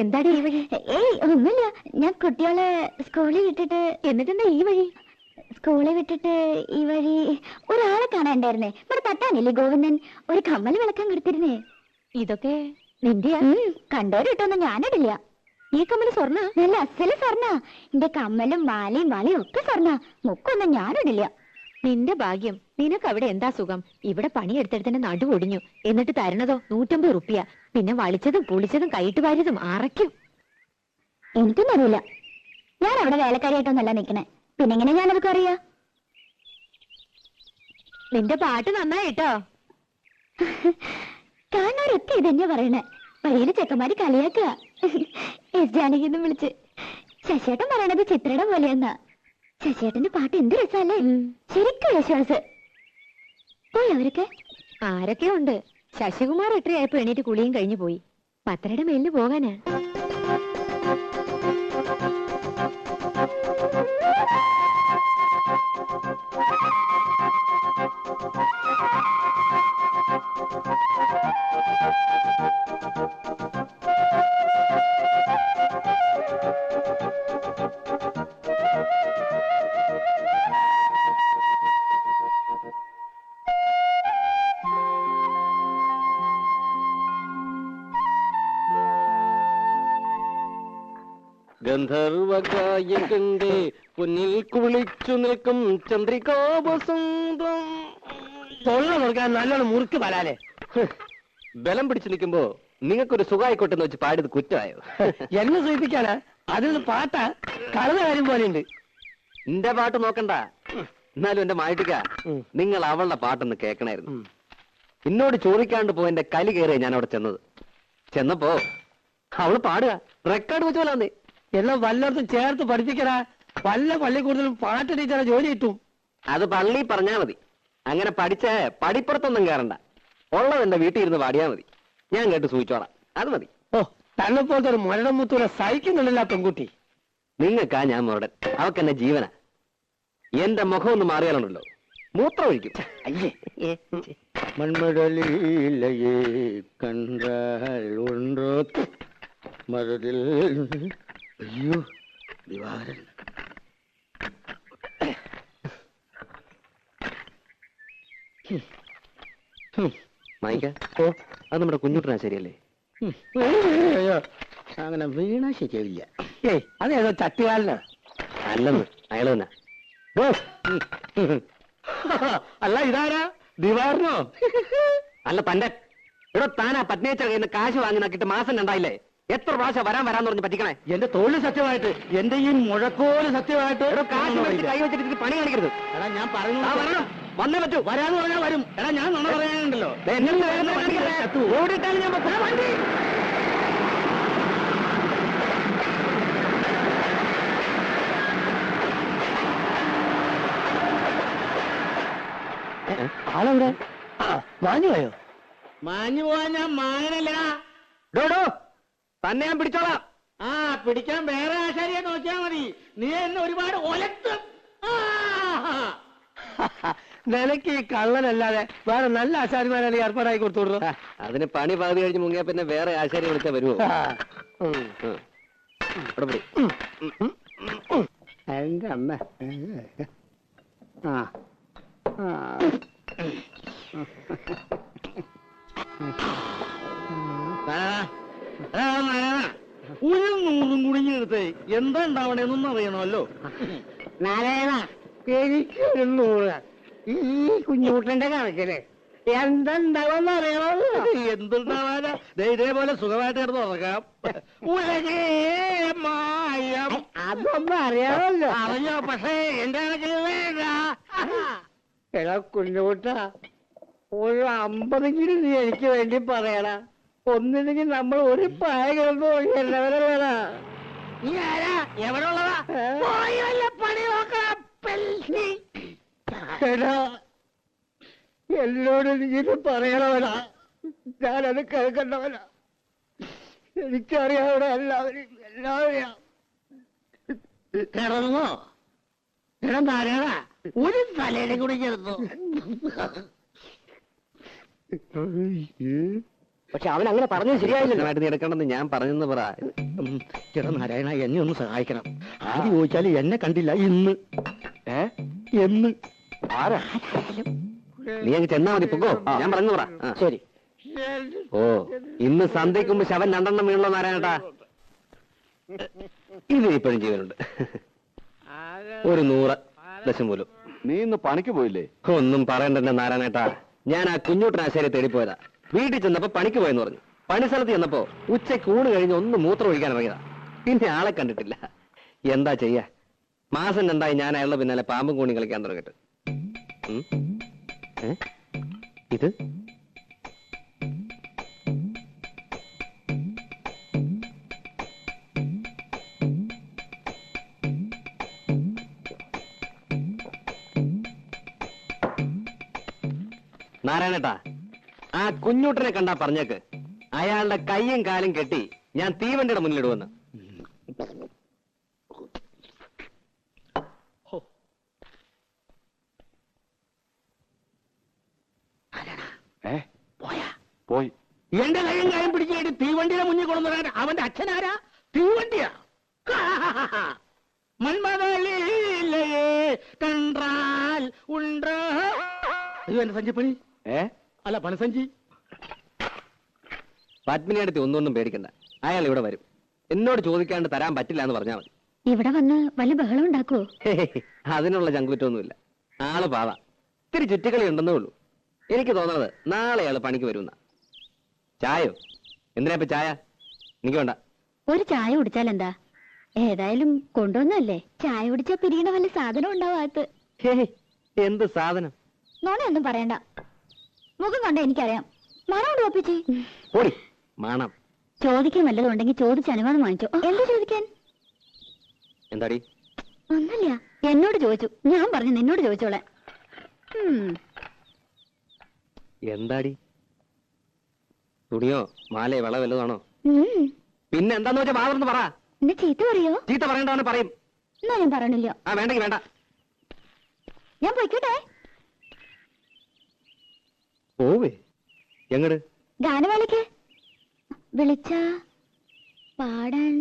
എന്താടി ഈ വഴി? ഏയ് ഒന്നുമില്ല, ഞാൻ കുട്ടികളെ സ്കൂളിൽ വിട്ടിട്ട്. എന്നിട്ടെന്താ ഈ വഴി? സ്കൂളിൽ വിട്ടിട്ട് ഈ വഴി ഒരാളെ കാണാണ്ടായിരുന്നേ. ഇവിടെ തട്ടാനില്ലേ ഗോവിന്ദൻ, ഒരു കമ്മൽ വിളക്കാൻ കൊടുത്തിരുന്നേ. ഇതൊക്കെ നിന്റെയാ? കണ്ടോരിട്ടൊന്നും ഞാനിടില്ല. ഈ കമ്മല് സ്വർണ്ണ? നല്ല അസല് സ്വർണ്ണ. എന്റെ കമ്മലും മാലയും വളയും ഒക്കെ സ്വർണ്ണ. മുക്കൊന്നും ഞാനിടില്ല. നിന്റെ ഭാഗ്യം. നിനക്ക് അവിടെ എന്താ സുഖം? ഇവിടെ പണിയെടുത്തെടുത്തിന്റെ നടു ഒടിഞ്ഞു. എന്നിട്ട് തരണതോ 150 റുപ്യ. പിന്നെ വളിച്ചതും പുളിച്ചതും കൈയിട്ട് വാരിയതും അറയ്ക്കും. എനിക്കൊന്നും അറിയില്ല. ഞാൻ അവിടെ വേലക്കാരിയായിട്ടൊന്നല്ല നിക്കണേ. പിന്നെങ്ങനെ ഞാനതൊക്കെ അറിയാ? നിന്റെ പാട്ട് നന്നായിട്ടോ. കാണാറൊക്കെ ഇതന്നെ പറയണേ. വഴിയില് ചെക്കന്മാര് കളിയാക്കുക. എസ് ജാനകിന്ന് വിളിച്ച്. ശശിയേട്ടൻ പറയണത് ചിത്രയുടെ പോലെയെന്നാ. ശശിയേട്ടന്റെ പാട്ട് എന്ത് രസല്ലേ, ശരിക്കും വിശ്വാസ്. പോയി അവരൊക്കെ? ആരൊക്കെ ഉണ്ട്. ശശികുമാർ എട്ടരയായപ്പോ എണീറ്റ് കുളിയും കഴിഞ്ഞു പോയി. പത്തരയുടെ മേലിന് പോകാനാ. ഗന്ധർവകായകന്റെ പൊന്നിൽ കുളിച്ചു നിൽക്കും ചന്ദ്രികാവസന്തം. തൊള്ള നോക്കാൻ നല്ലോണം മുറുക്ക് വരാലേ. ബലം പിടിച്ചു നിൽക്കുമ്പോ നിങ്ങൾക്കൊരു സുഖായിക്കോട്ടെ എന്ന് വെച്ച് പാടിയത് കുറ്റമായോ? എന്നെ സൂചിപ്പിക്കാനാ? അതിൽ പാട്ടാ കളന്ന കാര്യം പോലെയുണ്ട്. എന്റെ പാട്ട് നോക്കണ്ട. എന്നാലും എന്റെ മായിട്ടിക്ക, നിങ്ങൾ അവളുടെ പാട്ടൊന്ന് കേൾക്കണായിരുന്നു. എന്നോട് ചോദിക്കാണ്ട് പോയി എന്റെ കലി കയറിയ ഞാൻ അവിടെ ചെന്നപ്പോ അവള് പാടുക റെക്കോർഡ് വെച്ച് പോലാന്നേ. എല്ലാം വല്ലയിടത്തും ചേർത്ത് പഠിപ്പിക്കടാ. വല്ല പള്ളിക്കൂടുതലും പാട്ട് ടീച്ചറെ ജോലി കിട്ടും. അത് പള്ളി പറഞ്ഞാ മതി. അങ്ങനെ പഠിച്ച പടിപ്പുറത്തൊന്നും കയറണ്ട. ഉള്ളത് എന്റെ വീട്ടിൽ ഇരുന്ന് പാടിയാ മതി. ഞാൻ കേട്ട് സൂചിച്ചോളാം. അത് മതി. ഓ, തന്നെപ്പോലത്തെ ഒരു മുരടം മുത്തൂരെ സഹിക്കുന്നുണ്ടല്ല പെൺകുട്ടി. നിങ്ങൾക്കാ ഞാൻ മുരടൻ, അവക്ക് എന്നെ ജീവന. എന്റെ മുഖം ഒന്ന് മാറിയാലുണ്ടല്ലോ മൂത്രം ഒഴിക്കും. മൺമടലിലയെ കണ്ടാൽ ഒன்றോ മരതിൽ. അയ്യോ ദിവാരൻ. മായിക്ക, ഓ അത് നമ്മുടെ കുഞ്ഞുട്ടനാ ശരിയല്ലേ? അങ്ങനെ വീണ ശരിയാവില്ല. ഏയ് അതേതോ ചട്ടുകാലനാ. അല്ലെന്ന് അയാൾ തന്നെ. അല്ല ഇതാരാ? ദിവാറിനോ? അല്ല തന്റെ. ഇവിടെ താനാ പത്നിയച്ച കയ്യിൽ നിന്ന് കാശ് വാങ്ങി നോക്കിയിട്ട് മാസം രണ്ടായില്ലേ? എത്ര പ്രാവശ്യം വരാന്ന് പറഞ്ഞ് പറ്റിക്കണേ? എന്റെ തൊഴിൽ സത്യമായിട്ട്, എന്റെ ഈ മുഴക്കോല് സത്യമായിട്ട്. കാശ് മേടിച്ച് കൈ വെച്ചിട്ട് പണി കാണിക്കരുത്. എടാ ഞാൻ പറഞ്ഞു വന്നേ പറ്റൂ. വരാന്ന് പറഞ്ഞാൽ വരും. എടാ ഞാൻ നുണ പറയാനുണ്ടല്ലോ. ഓടിയിട്ടാലും ഞാൻ വണ്ടി. ആളെവിടെ? മാഞ്ഞു പോയോ? മാഞ്ഞു പോവാൻ ഞാൻ മാങ്ങനല്ല. ഡോഡോ തന്നെ ഞാൻ പിടിച്ചോളാം. ആ പിടിക്കാൻ വേറെ ആശാരിയെ നോക്കിയാ മതി. നീ എന്നെ ഒരുപാട് ഒലത്തും. നിനക്ക് ഈ കള്ളനല്ലാതെ വേറെ നല്ല ആശാരിമാരെ ഏർപ്പാടായി കൊടുത്തോളൂ. അതിന് പണി പകുതി കഴിഞ്ഞ് മുങ്ങിയ പിന്നെ വേറെ ആശാരി വിളിച്ചാൽ വരുമോ? എന്റെ അമ്മ. ആ ഒരു 100 കുടുങ്ങിയെടുത്ത് എന്താ ഉണ്ടാവണേന്നൊന്നും അറിയണമല്ലോ. നാരായണ, എനിക്കൊരു 100 ഈ കുഞ്ഞൂട്ടന്റെ കണക്കില് എന്തുണ്ടാവുമെന്ന് അറിയണമല്ലോ. എന്തുണ്ടാവാനാ? ഇതേപോലെ സുഖമായിട്ട് കിടന്ന് ഉറക്കാം. അതൊന്നും അറിയാമല്ലോ. അറിയോ? പക്ഷേ എന്റെ കണക്കിൽ വേണ്ട. എടാ കുഞ്ഞൂട്ട, ഒരു 50 നീ എനിക്ക് വേണ്ടി പറയണ. ഒന്നില്ലെങ്കിൽ നമ്മൾ ഒരു പായ കിടന്നു എല്ലാവരും. നീ ആരാ? എവിടെ ഉള്ളതാ? പണി നോക്കണം. എടാ എന്നോട് നീ പറയണവനാ. ഞാനത് കേൾക്കണ്ടവനാ. എനിക്കറിയാവിടെ എല്ലാവരെയും. കിടന്നോ? എടാ നാരായണ, ഒരു തലയുടെ കൂടി ചേർന്നു. പക്ഷെ അവൻ അങ്ങനെ പറഞ്ഞത് ശരിയായില്ല. നീ എടുക്കണമെന്ന് ഞാൻ പറഞ്ഞെന്ന് പറ. ചേട്ടാ നാരായണ, എന്നെ ഒന്ന് സഹായിക്കണം. ആദ്യം ചോദിച്ചാല് എന്നെ കണ്ടില്ല ഇന്ന്. എന്ന് ആരാ? നീ അങ്ങ് ചെന്നാ മതി. പൊക്കോ, ഞാൻ പറഞ്ഞു പറ. ശരി. ഓ, ഇന്ന് സന്ധ്യയ്ക്ക് മുമ്പ് ശവൻ 2 വീണല്ലോ നാരായണേട്ടാ. ഇത് ഇപ്പോഴും ജീവനുണ്ട്. ഒരു 100 ദശം പോലും. നീ ഇന്ന് പണിക്ക് പോയില്ലേ? ഒന്നും പറയണ്ടെന്നെ നാരായണേട്ടാ. ഞാൻ ആ കുഞ്ഞൂട്ടനാശാരിയെ തേടിപ്പോയതാ. വീട്ടിൽ ചെന്നപ്പോ പണിക്ക് പോയെന്ന് പറഞ്ഞു. പണി സ്ഥലത്ത് ചെന്നപ്പോ ഉച്ചയ്ക്ക് ഊണ് കഴിഞ്ഞ് ഒന്ന് മൂത്രം ഒഴിക്കാൻ ഇറങ്ങിയതാ. പിന്നെ ആളെ കണ്ടിട്ടില്ല. എന്താ ചെയ്യാ, മാസം 2 ഞാൻ അയാളുടെ പിന്നാലെ പാമ്പും കൂണി കളിക്കാൻ തുടങ്ങിട്ട്. ഇത് നാരായണേട്ടാ, ആ കുഞ്ഞൂട്ടനെ കണ്ടാ പറഞ്ഞേക്ക് അയാളുടെ കൈയും കാലും കെട്ടി ഞാൻ തീവണ്ടിയുടെ മുന്നിലിടുവെന്ന്. പോയി. എന്റെ കൈയും കാര്യം പിടിച്ചിട്ട് തീവണ്ടിയുടെ മുന്നിൽ കൊണ്ടുവരാൻ അവന്റെ അച്ഛനാരാ? തീവണ്ടിയാ? മന്മതലേ കണ്ടാൽ ഉണ്ട്. അയ്യോ, എന്റെ സഞ്ചിപ്പണി. അല്ല, പണസഞ്ചി. പത്മിനിയടുത്ത് ഒന്നും പേടിക്കണ്ട. അയാൾ ഇവിടെ വരും. എന്നോട് ചോദിക്കാണ്ട് തരാൻ പറ്റില്ല എന്ന് പറഞ്ഞാൽ മതി. ഇവിടെ വന്ന് വല്ല ബഹളം ഉണ്ടാക്കുവോ? അതിനുള്ള ചങ്കുറ്റൊന്നുമില്ല. ആള് പാവ. ഇത്തിരി ചുറ്റിക്കളി ഉണ്ടെന്നേ ഉള്ളൂ. എനിക്ക് തോന്നുന്നത് നാളെ അയാൾ പണിക്ക് വരുന്ന. ചായോ? എന്തിനാ ഇപ്പൊ ചായ? എനിക്ക് വേണ്ട. ഒരു ചായ കുടിച്ചാൽ എന്താ? ഏതായാലും കൊണ്ടുവന്നല്ലേ. ചായ കുടിച്ചാൽ പിരിയണ വല്ല സാധനം ഉണ്ടാവും അകത്ത്. എന്ത് സാധനം? നോണയൊന്നും പറയണ്ട. മുഖം കണ്ട എനിക്കറിയാം. മണം കൊണ്ട് ഒപ്പിച്ചേ. ഓടി മണം. ചോദിക്കാൻ വല്ലതും ഉണ്ടെങ്കിൽ ചോദിച്ച് അനുവാദം വാങ്ങിച്ചോ. എന്താ ചോദിക്കാൻ? എന്താടി? ഒന്നല്ല, എന്നോട് ചോദിച്ചു. ഞാൻ പറഞ്ഞു നിന്നോട് ചോദിച്ചോളെ. എന്താടി? തുണിയോ മാലയോ വള വല്ലതാണോ? പിന്നെ എന്താന്ന് വെച്ചാ വാർന്ന് പറ. എന്നെ ചീത്ത പറയോ? ചീത്ത പറയണ്ടാന്ന് പറയും. എന്നാ ഞാൻ പറയണില്ല. വേണ്ടെങ്കിൽ വേണ്ട. ഞാൻ പോയിക്കോട്ടെ. പോവേ? എങ്ങട്? ഗാനമേളയ്ക്ക്. വിളിച്ച പാടാൻ.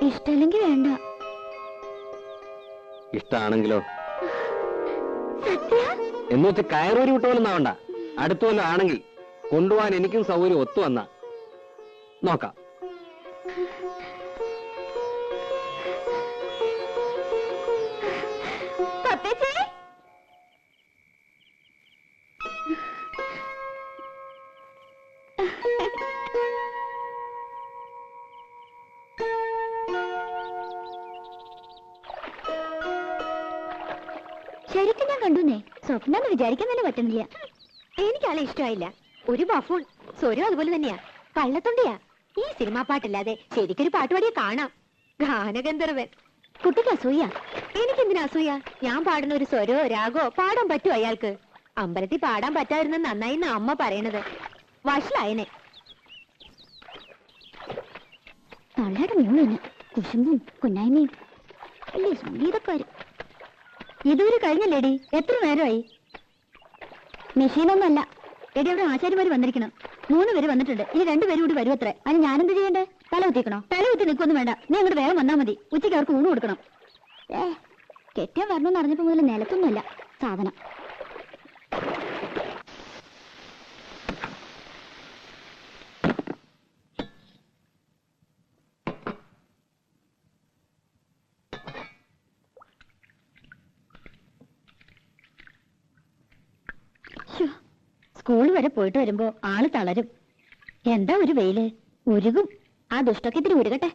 ഇഷ്ടല്ലെങ്കിൽ വേണ്ട. ഇഷ്ടാണെങ്കിലോ? സത്യ? എന്ന് വെച്ച് കയറൂരി വിട്ടോലെന്നാവണ്ട. അടുത്തോല്ലോ ആണെങ്കിൽ കൊണ്ടുപോകാൻ എനിക്കും സൗകര്യം ഒത്തു വന്നാ നോക്കാം. ശരിക്കും ഞാൻ കണ്ടുന്നേ. സ്വപ്നം വിചാരിക്കാൻ തന്നെ പറ്റുന്നില്ല. എനിക്കാളെ ഇഷ്ടമായില്ല. ഒരു ബഫൂൺ. സ്വരം അതുപോലെ തന്നെയാ. കള്ളത്തൊണ്ടിയാ. ഈ സിനിമാ പാട്ടല്ലാതെ ശരിക്കൊരു പാട്ടുപാടിയെ കാണാം. ഗാനഗന്ധർവൻ. കുട്ടിക്ക് അസൂയ. എനിക്കെന്തിനാ അസൂയ? ഞാൻ പാടുന്ന ഒരു സ്വരോ രാഗോ പാടാൻ പറ്റുമോ അയാൾക്ക്? അമ്പലത്തിൽ പാടാൻ പറ്റാതിരുന്ന നന്നായി അമ്മ പറയണത്. വഷളായനെ. തള്ളയുടെ മൂളിന് കുശുമ്പും കുന്നായ്മയും അല്ലേ സംഗീതക്കാര്. ഇതുവരെ കഴിഞ്ഞല്ലേടി? എത്ര നേരമായി? മെഷീനൊന്നുമല്ല എടി. അവിടെ ആശാരിമാര് വന്നിരിക്കണം. 3 പേര് വന്നിട്ടുണ്ട്. ഇനി 2 പേരും കൂടി വരും അത്രേ. അതിന് ഞാനെന്ത് ചെയ്യണ്ടേ? തല കുത്തിക്കണോ? തല കുത്തി നിൽക്കൊന്നും വേണ്ട. നീ അങ്ങോട്ട് വേഗം വന്നാൽ മതി. ഉച്ചയ്ക്ക് അവർക്ക് ഊണ് കൊടുക്കണം. കെട്ടിയാൻ വരണമെന്ന് അറിഞ്ഞപ്പോ മുതൽ നിലത്തൊന്നുമല്ല സാധനം. സ്കൂൾ വരെ പോയിട്ട് വരുമ്പോ ആള് തളരും. എന്താ ഒരു വെയില്. ഉരുകും. ആ ദുഷ്ടൊക്കെ ഇത്തിരി ഉരുകട്ടെ.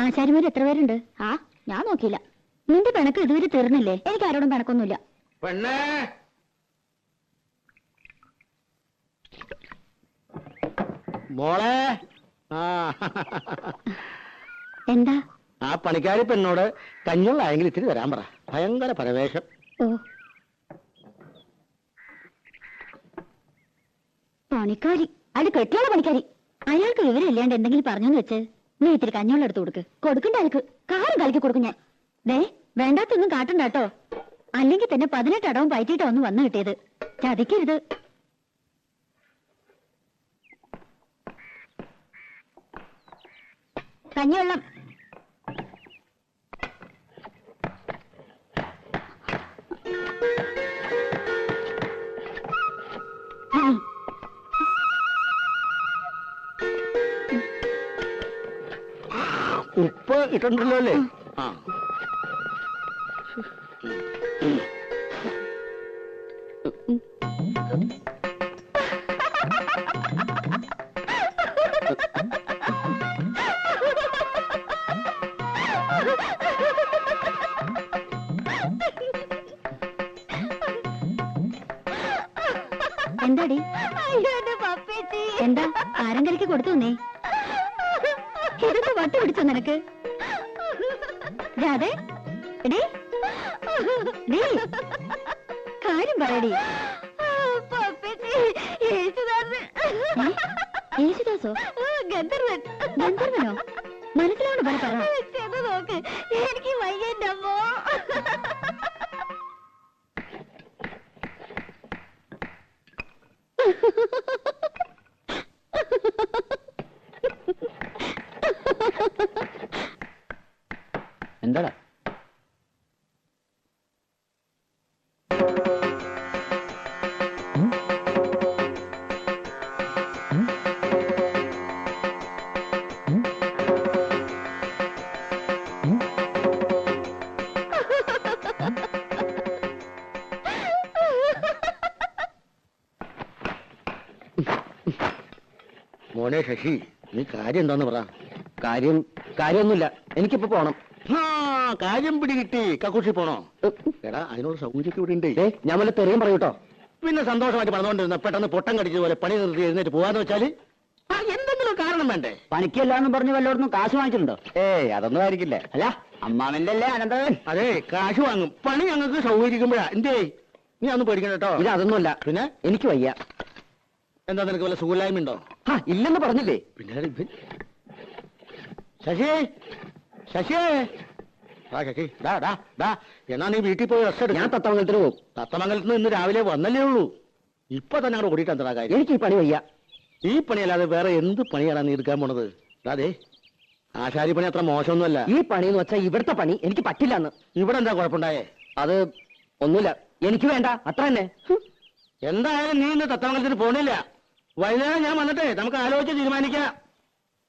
ആശാരിമാര് എത്ര പേരുണ്ട്? ഞാൻ നോക്കിയില്ല. നിന്റെ പിണക്ക് ഇതുവരെ തീർന്നില്ലേ? എനിക്ക് ആരോടും പിണക്കൊന്നുമില്ല. പെണ്ണേ, മോളെ. എന്താ? ആ പണിക്കാരി പെണ്ണോട് കഞ്ഞുള്ളായെങ്കിൽ ഇത്തിരി തരാൻ പറ. ഭയങ്കര പരവേശം. ഓ, പണിക്കാരി. അത് കെട്ടിയുള്ള പണിക്കാരി. അയാൾക്ക് വിവരമില്ലാണ്ട് എന്തെങ്കിലും പറഞ്ഞെന്ന് വെച്ച് നീ ഇത്തിരി കഞ്ഞോളം എടുത്ത് കൊടുക്ക്. കൊടുക്കണ്ട അയാൾക്ക്. കാറും കളിക്ക് കൊടുക്കും ഞാൻ. ദേ, വേണ്ടാത്തൊന്നും കാട്ടണ്ട കേട്ടോ. അല്ലെങ്കിൽ തന്നെ 18 അടവും പയറ്റിയിട്ടാ ഒന്ന് വന്നു കിട്ടിയത്. ചതിക്കരുത്. കഞ്ഞിവെള്ളം. ഉപ്പ് ഇട്ടുണ്ടല്ലോ അല്ലേ? ആ എന്താടി? എന്താ ആരങ്കരയ്ക്ക് കൊടുത്തു നീ? ഇതൊക്കെ വട്ട് പിടിച്ചോ നിനക്ക്? രാധേ, എടീ, നീ കാര്യം പറയടി. യേശുദാസോ? ഗന്ധർവൻ. ഗന്ധർവനോ? മനസ്സിലാണ് പറ. നോക്ക്, എനിക്ക് വയ്യമ്മോ. എന്താടാ? മോനെ ശശി, നീ കാര്യം എന്താന്ന് പറ. കാര്യമൊന്നുമില്ല, എനിക്കിപ്പോ പോണം. കാര്യം പിടികിട്ടി. കക്കൂഷി പോണോ? എടാ, അതിനുള്ള സൗകര്യമൊക്കെ ഇവിടെ ഉണ്ട്. ഞാൻ വല്ല തെറിയും പറയൂട്ടോ. പിന്നെ സന്തോഷമായിട്ട് പറഞ്ഞുകൊണ്ടിരുന്ന പെട്ടെന്ന് പൊട്ടം കടിച്ചതുപോലെ പണി നിർത്തി എഴുന്നേറ്റ് പോവാന്ന് വെച്ചാല് എന്തെങ്കിലും കാരണം വേണ്ടേ? പണിക്കല്ലാന്ന് പറഞ്ഞ് വല്ലയിടത്തും കാശ് വാങ്ങിച്ചിട്ടുണ്ടോ? അതൊന്നും ആയിരിക്കില്ല. അല്ല, അമ്മാവന്റെ അല്ലേ അനന്തവൻ? അതെ, കാശ് വാങ്ങും. പണി ഞങ്ങൾക്ക് സൗകര്യക്കുമ്പോഴാ. എന്തേ, നീ അതൊന്നും പേടിക്കണ്ട കേട്ടോ. ഇത് അതൊന്നുമല്ല. പിന്നെ എനിക്ക് വയ്യ. എന്താ, നിനക്ക് വല്ല സുഖമില്ലായ്മ ഉണ്ടോ? ഇല്ലെന്ന് പറഞ്ഞില്ലേ? പിന്നെ ശശി, ശശിയേ, ശശി, എന്നാ നീ വീട്ടിൽ പോയി റെസ്റ്റ് എടുക്കും. ഞാൻ തത്തമംഗലത്തിന് പോകും. തത്തമംഗലത്ത് നിന്ന് ഇന്ന് രാവിലെ വന്നല്ലേ ഉള്ളൂ. ഇപ്പൊ തന്നെ അങ്ങോട്ട് ഓടിയിട്ട് എന്താ കാര്യം? എനിക്ക് ഈ പണി വയ്യ. ഈ പണിയല്ലാതെ വേറെ എന്ത് പണിയാണ് നീ എടുക്കാൻ പോണത്? അതെ, ആശാരി പണി അത്ര മോശമൊന്നുമല്ല. ഈ പണി എന്ന് വെച്ചാൽ ഇവിടുത്തെ പണി എനിക്ക് പറ്റില്ലെന്ന്. ഇവിടെ എന്താ കുഴപ്പമുണ്ടായേ? അത് ഒന്നുമില്ല, എനിക്ക് വേണ്ട, അത്ര തന്നെ. എന്തായാലും നീ ഇന്ന് തത്തമംഗലത്തിന് പോണില്ല. വൈകുന്നേരം ഞാൻ വന്നിട്ടേ നമുക്ക് ആലോചിച്ച് തീരുമാനിക്കാം.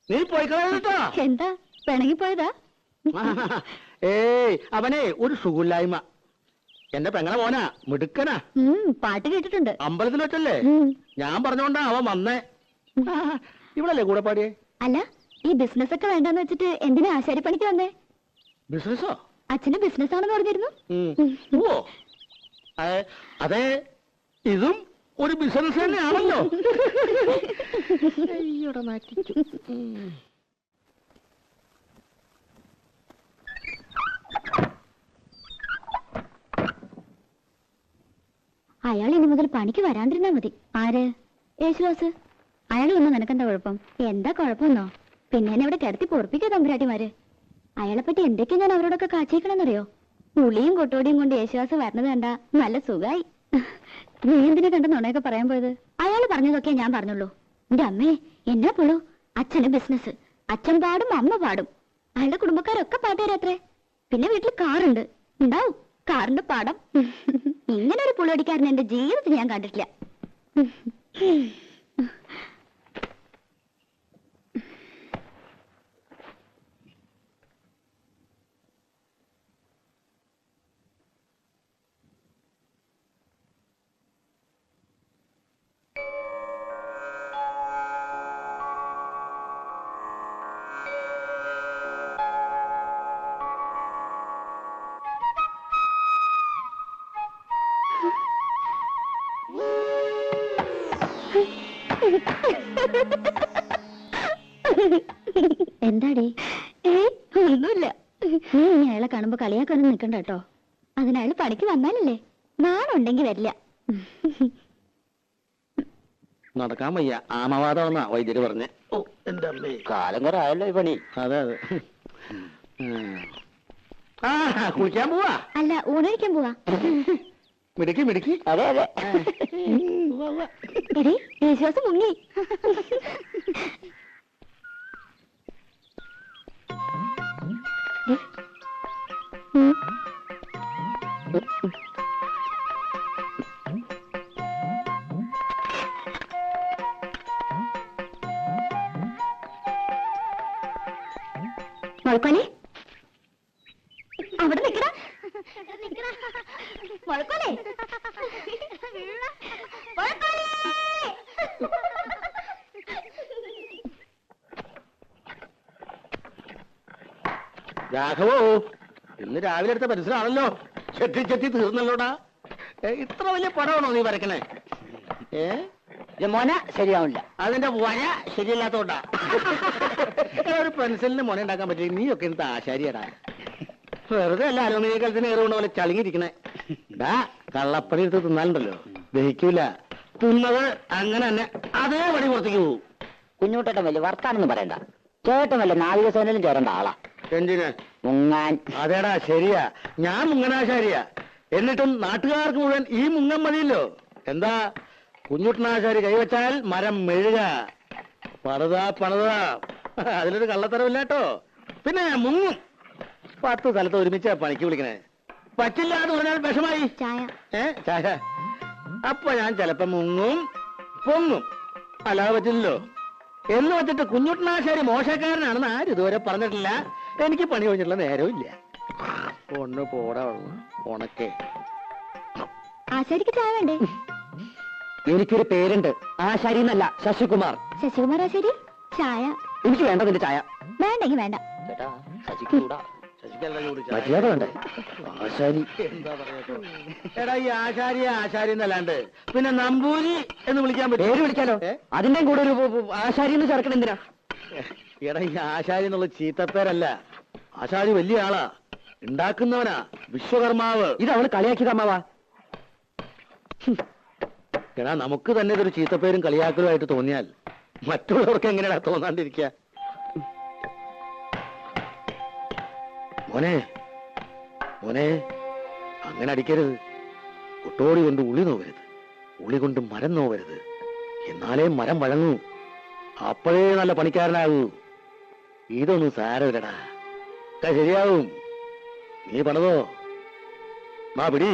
നീ പോയി കളയാ. എന്താ പിണങ്ങിപ്പോയതാ? ഏയ്, അവനെ ഒരു സുഖമില്ലായ്മ. എന്റെ പെങ്ങളെ മോനാ, മിടുക്കനാ. പാട്ട് കേട്ടിട്ടുണ്ട്. അമ്പലത്തിൽ വെച്ചല്ലേ? ഞാൻ പറഞ്ഞോണ്ടാ അവൻ വന്നേ. ഇവളല്ലേ കൂടെ പാടിയേ? അല്ല, ഈ ബിസിനസ് ഒക്കെ വേണ്ടെന്ന് വെച്ചിട്ട് എന്തിനാ ആശാരി പണിക്ക് വന്നേ? ബിസിനസ്സോ? അച്ഛന്റെ ബിസിനസ് ആണെന്ന് പറഞ്ഞിരുന്നു. ഓ, അതെ, ഇതും ഒരു ബിസിനസ് തന്നെയാണല്ലോ. അയാൾ ഇനി മുതൽ പണിക്ക് വരാണ്ടിരുന്നാ മതി. ആര്? യേശുദാസ്. അയാൾ വന്നു നിനക്കെന്താ കുഴപ്പം? എന്താ കുഴപ്പമെന്നോ? പിന്നെ എന്നെ ഇവിടെ കിടത്തി പൊറപ്പിക്കാ തമ്പുരാട്ടിമാര്. അയാളെ പറ്റി എന്തൊക്കെയാ ഞാൻ അവരോടൊക്കെ കാച്ചേക്കണമെന്നറിയോ? ഉളിയും കൊട്ടോടിയും കൊണ്ട് യേശുദാസ് വരണത് കണ്ടാ നല്ല സുഖായി. നീ എന്തിനെ കണ്ട നുണയൊക്കെ പറയാൻ പോയത്? അയാൾ പറഞ്ഞതൊക്കെ ഞാൻ പറഞ്ഞുള്ളൂ. എന്റെ അമ്മേ, എന്നാ പുള്ളു. അച്ഛന് ബിസിനസ്, അച്ഛൻ പാടും അമ്മ പാടും. അയാളുടെ കുടുംബക്കാരൊക്കെ പാട്ടുകാരത്രേ. പിന്നെ വീട്ടിൽ കാറുണ്ട്, ഉണ്ടാവും കാറിന്റെ പാടം. ഇങ്ങനെ ഒരു പുളിയടിക്കാരൻ എന്റെ ജീവിതത്തിൽ ഞാൻ കണ്ടിട്ടില്ല. എന്താടി? ഒന്നുമില്ല. നീ ഇനി അയാളെ കാണുമ്പോ കളിയാക്കാനും നിക്കണ്ട കേട്ടോ. അതിനയാൾ പണിക്ക് വന്നാലല്ലേ. നാളുണ്ടെങ്കി വരില്ല. നടക്കാൻ വയ്യ, ആമവാദമെന്നാ വൈദ്യര് പറഞ്ഞേ. ഓ, എന്താ കാലം കുറെ ആയല്ലോ ഈ പണി. അതെ അതെ. ആ കുളിക്കാൻ പോവാ. അല്ല, ഊണഴിക്കാൻ പോവാ. മിടുക്കി മിടുക്കി. അതെ അതെ. എടേ, യേശുദാസ് മുങ്ങി. മുഴക്കോലെ, അവിടെ നിക്കടാ. മുഴക്കോലെ, മുഴക്കോലെ. രാഘവോ, ഇന്ന് രാവിലെ എടുത്ത പരിസരമാണല്ലോ. ചെത്തി ചെത്തി തീർന്നല്ലോടാ. ഇത്ര വലിയ പടമാണോ നീ വരക്കണേ? മോന ശരിയാവില്ല. അതിന്റെ വര ശരിയല്ലാത്തോണ്ടാ. ഒരു പെൻസിലിന് മുന ഉണ്ടാക്കാൻ പറ്റില്ല. നീയൊക്കെ എന്ത് ആശാരിയടാ. വെറുതെ അല്ല അലുമിനിയ കലത്തിന് ഏറുകൊണ്ട് പോലെ ചളിങ്ങിരിക്കണേ. കള്ളപ്പണി എടുത്ത് തിന്നാലുണ്ടല്ലോ, ദഹിക്കൂല. തിന്നത് അങ്ങനെ തന്നെ അതേ പണി പുറത്തേക്ക് പോകും. കുഞ്ഞൂട്ടേട്ടൻ വലിയ വർത്താനൊന്നും പറയണ്ട. ചേട്ടൻ വല്ല നാവികസേനയിലും ചേരേണ്ട ആളാ. എന്തിന്? മുങ്ങാൻ. അതേടാ ശരിയാ, ഞാൻ മുങ്ങനാശാരിയാ. എന്നിട്ടും നാട്ടുകാർക്ക് മുഴുവൻ ഈ മുങ്ങൻ മതിയല്ലോ. എന്താ, കുഞ്ഞുട്ടനാശാരി കൈവച്ചാൽ മരം മെഴുക. പണിതാ അതിലൊരു കള്ളത്തരമില്ല കേട്ടോ. പിന്നെ മുങ്ങും. 10 സ്ഥലത്ത് ഒരുമിച്ച് പണിക്ക് വിളിക്കണേ. പറ്റില്ല എന്ന് പറഞ്ഞാൽ വിഷമായി. ചായ. ചായ. അപ്പൊ ഞാൻ ചിലപ്പോ മുങ്ങും പൊങ്ങും. അല്ലാതെ പറ്റില്ലല്ലോ. എന്ന് വെച്ചിട്ട് കുഞ്ഞുട്ടനാശാരി മോശക്കാരനാണെന്ന് ആരും ഇതുവരെ പറഞ്ഞിട്ടില്ല. എനിക്ക് പണി കഴിഞ്ഞിട്ടുള്ള നേരവും ഇല്ല. ഒന്ന് പോടാ ഉണക്കേ. ആശാരിക്ക് ചായ വേണ്ടേ? എനിക്കൊരു പേരുണ്ട്, ആശാരി എന്നല്ല, ശശികുമാർ. ശശികുമാർ ആശാരി, ചായ. എനിക്ക് വേണ്ട നിന്റെ ചായ. വേണ്ടെങ്കി വേണ്ട. ചേട്ടാ ശശിക്കൂടാ. മര്യാദ വേണ്ടേ? ആശാരി എന്താ പറയാ. എടാ, ഈ ആശാരി എന്നല്ലാണ്ട് പിന്നെ നമ്പൂരി എന്ന് വിളിക്കാൻ പറ്റും? പേര് വിളിക്കാലോ. അതിന്റെ കൂടെ ഒരു ആശാരി എന്ന് ചേർക്കണം എന്തിനാ? എടാ, ഈ ആശാരി എന്നുള്ള ചീത്തപ്പേരല്ല. ആശാരി വലിയ ആളാ, ഉണ്ടാക്കുന്നവനാ, വിശ്വകർമാവ്. ഇത് അവള് കളിയാക്കിയത് അമ്മാവാ. എടാ, നമുക്ക് തന്നെ ഇതൊരു ചീത്തപ്പേരും കളിയാക്കലുമായിട്ട് തോന്നിയാൽ മറ്റുള്ളവർക്ക് എങ്ങനെയാ തോന്നാണ്ടിരിക്കുക? മോനെ മോനെ, അങ്ങനെ അടിക്കരുത്. ഒട്ടോടി കൊണ്ട് ഉളി നോവരുത്, ഉളി കൊണ്ട് മരം നോവരുത്. എന്നാലേ മരം വഴങ്ങൂ. അപ്പോഴേ നല്ല പണിക്കാരനാകൂ. ഇതൊന്നും സാരമില്ലടാ, ശരിയാവും. നീ പണിതോ. മാ പിടി.